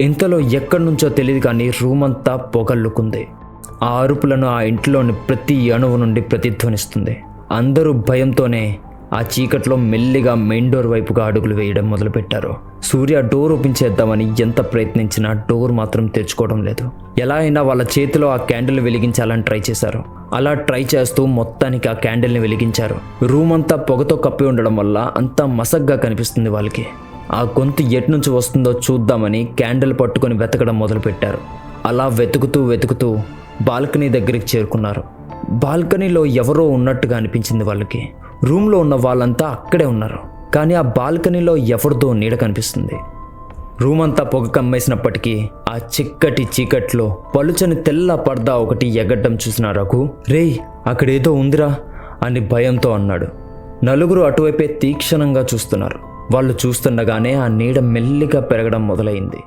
ఇంతలో ఎక్కడి నుంచో తెలియదు కానీ రూమ్ అంతా పొగల్లుకుంది. ఆ అరుపులను ఆ ఇంట్లోని ప్రతి అణువు నుండి ప్రతిధ్వనిస్తుంది. అందరూ భయంతోనే ఆ చీకట్లో మెల్లిగా మెయిన్ డోర్ వైపుగా అడుగులు వేయడం మొదలుపెట్టారు. సూర్య డోర్ ఓపెన్ చేద్దామని ఎంత ప్రయత్నించినా డోర్ మాత్రం తెరుచుకోవడం లేదు. ఎలా అయినా వాళ్ళ చేతిలో ఆ క్యాండిల్ వెలిగించాలని ట్రై చేశారు. అలా ట్రై చేస్తూ మొత్తానికి ఆ క్యాండిల్ని వెలిగించారు. రూమ్ అంతా పొగతో కప్పి ఉండడం వల్ల అంతా మసగ్గా కనిపిస్తుంది వాళ్ళకి. ఆ గొంతు ఎటు నుంచి వస్తుందో చూద్దామని క్యాండిల్ పట్టుకొని వెతకడం మొదలుపెట్టారు. అలా వెతుకుతూ బాల్కనీ దగ్గరికి చేరుకున్నారు. బాల్కనీలో ఎవరో ఉన్నట్టుగా అనిపించింది వాళ్ళకి. రూమ్లో ఉన్న వాళ్ళంతా అక్కడే ఉన్నారు, కానీ ఆ బాల్కనీలో ఎవరిదో నీడ కనిపిస్తుంది. రూమ్ అంతా పొగ కమ్మేసినప్పటికీ ఆ చిక్కటి చీకట్లో పలుచని తెల్ల పర్దా ఒకటి ఎగడ్డం చూసిన రఘు, రేయ్ అక్కడేదో ఉందిరా అని భయంతో అన్నాడు. నలుగురు అటువైపే తీక్షణంగా చూస్తున్నారు. వాళ్ళు చూస్తుండగానే ఆ నీడ మెల్లిగా పెరగడం మొదలైంది.